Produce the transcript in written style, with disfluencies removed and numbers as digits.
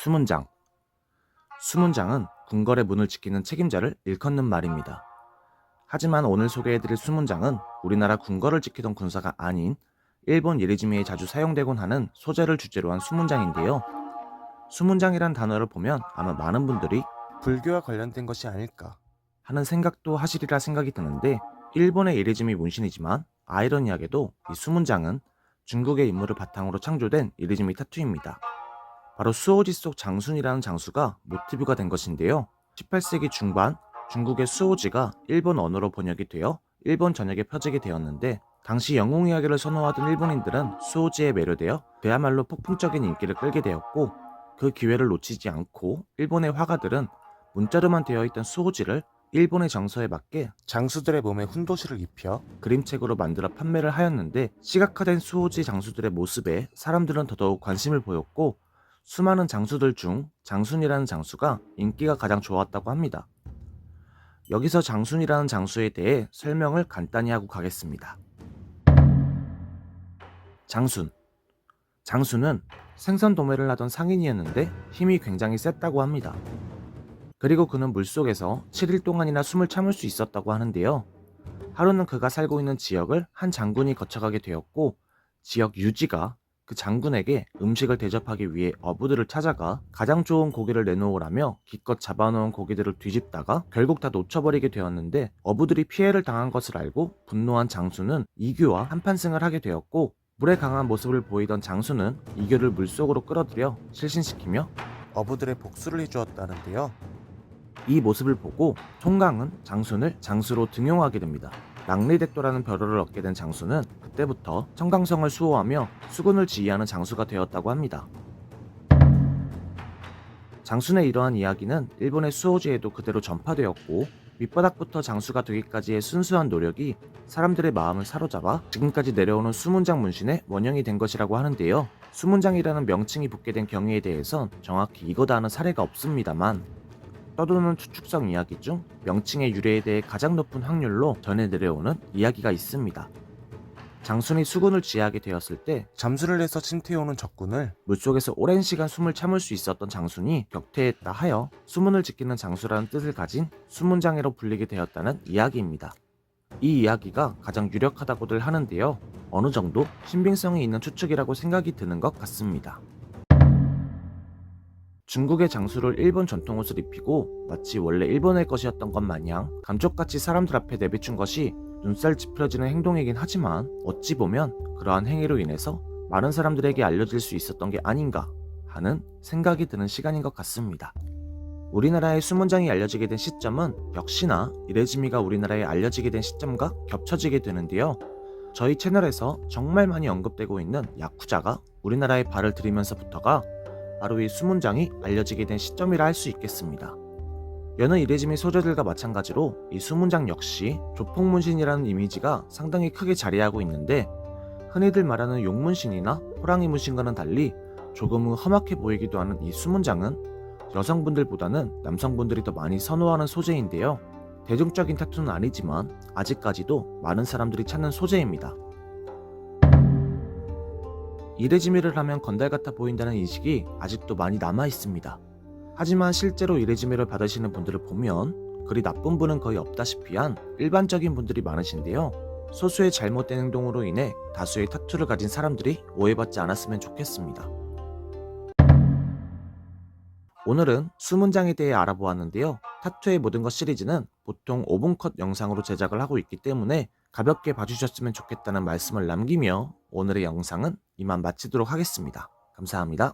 수문장. 수문장은 궁궐의 문을 지키는 책임자를 일컫는 말입니다. 하지만 오늘 소개해드릴 수문장은 우리나라 궁궐을 지키던 군사가 아닌 일본 예리지미에 자주 사용되곤 하는 소재를 주제로 한 수문장인데요. 수문장이란 단어를 보면 아마 많은 분들이 불교와 관련된 것이 아닐까 하는 생각도 하시리라 생각이 드는데, 일본의 예리지미 문신이지만 아이러니하게도 이 수문장은 중국의 인물을 바탕으로 창조된 예리지미 타투입니다. 바로 수호지 속 장순이라는 장수가 모티브가 된 것인데요. 18세기 중반 중국의 수호지가 일본 언어로 번역이 되어 일본 전역에 펴지게 되었는데, 당시 영웅 이야기를 선호하던 일본인들은 수호지에 매료되어 그야말로 폭풍적인 인기를 끌게 되었고, 그 기회를 놓치지 않고 일본의 화가들은 문자로만 되어 있던 수호지를 일본의 정서에 맞게 장수들의 몸에 훈도시를 입혀 그림책으로 만들어 판매를 하였는데, 시각화된 수호지 장수들의 모습에 사람들은 더더욱 관심을 보였고, 수많은 장수들 중 장순이라는 장수가 인기가 가장 좋았다고 합니다. 여기서 장순이라는 장수에 대해 설명을 간단히 하고 가겠습니다. 장순. 장수는 생선 도매를 하던 상인이었는데 힘이 굉장히 셌다고 합니다. 그리고 그는 물속에서 7일 동안이나 숨을 참을 수 있었다고 하는데요. 하루는 그가 살고 있는 지역을 한 장군이 거쳐가게 되었고, 지역 유지가 그 장군에게 음식을 대접하기 위해 어부들을 찾아가 가장 좋은 고기를 내놓으라며 기껏 잡아놓은 고기들을 뒤집다가 결국 다 놓쳐버리게 되었는데, 어부들이 피해를 당한 것을 알고 분노한 장수는 이교와 한판승을 하게 되었고, 물에 강한 모습을 보이던 장수는 이교를 물속으로 끌어들여 실신시키며 어부들의 복수를 해주었다는데요. 이 모습을 보고 총강은 장순을 장수로 등용하게 됩니다. 랑리덱도라는 별호를 얻게 된 장수는 그때부터 청강성을 수호하며 수군을 지휘하는 장수가 되었다고 합니다. 장순의 이러한 이야기는 일본의 수호지에도 그대로 전파되었고, 밑바닥부터 장수가 되기까지의 순수한 노력이 사람들의 마음을 사로잡아 지금까지 내려오는 수문장 문신의 원형이 된 것이라고 하는데요. 수문장이라는 명칭이 붙게 된 경위에 대해선 정확히 이거다 하는 사례가 없습니다만, 떠도는 추측성 이야기 중 명칭의 유래에 대해 가장 높은 확률로 전해 내려오는 이야기가 있습니다. 장순이 수군을 지휘하게 되었을 때 잠수를 해서 침투해오는 적군을 물속에서 오랜 시간 숨을 참을 수 있었던 장순이 격퇴했다 하여 수문을 지키는 장수라는 뜻을 가진 수문장이로 불리게 되었다는 이야기입니다. 이 이야기가 가장 유력하다고들 하는데요. 어느 정도 신빙성이 있는 추측이라고 생각이 드는 것 같습니다. 중국의 장수를 일본 전통 옷을 입히고 마치 원래 일본의 것이었던 것 마냥 감쪽같이 사람들 앞에 내비춘 것이 눈살 찌푸려지는 행동이긴 하지만, 어찌 보면 그러한 행위로 인해서 많은 사람들에게 알려질 수 있었던 게 아닌가 하는 생각이 드는 시간인 것 같습니다. 우리나라의 수문장이 알려지게 된 시점은 역시나 이레지미가 우리나라에 알려지게 된 시점과 겹쳐지게 되는데요. 저희 채널에서 정말 많이 언급되고 있는 야쿠자가 우리나라에 발을 들이면서부터가 바로 이 수문장이 알려지게 된 시점이라 할 수 있겠습니다. 여느 이레지미 소재들과 마찬가지로 이 수문장 역시 조폭문신이라는 이미지가 상당히 크게 자리하고 있는데, 흔히들 말하는 용문신이나 호랑이 문신과는 달리 조금은 험악해 보이기도 하는 이 수문장은 여성분들보다는 남성분들이 더 많이 선호하는 소재인데요. 대중적인 타투는 아니지만 아직까지도 많은 사람들이 찾는 소재입니다. 이레지미를 하면 건달 같아 보인다는 인식이 아직도 많이 남아 있습니다. 하지만 실제로 이레지미를 받으시는 분들을 보면 그리 나쁜 분은 거의 없다시피 한 일반적인 분들이 많으신데요. 소수의 잘못된 행동으로 인해 다수의 타투를 가진 사람들이 오해받지 않았으면 좋겠습니다. 오늘은 수문장에 대해 알아보았는데요. 타투의 모든 것 시리즈는 보통 5분 컷 영상으로 제작을 하고 있기 때문에 가볍게 봐주셨으면 좋겠다는 말씀을 남기며 오늘의 영상은 이만 마치도록 하겠습니다. 감사합니다.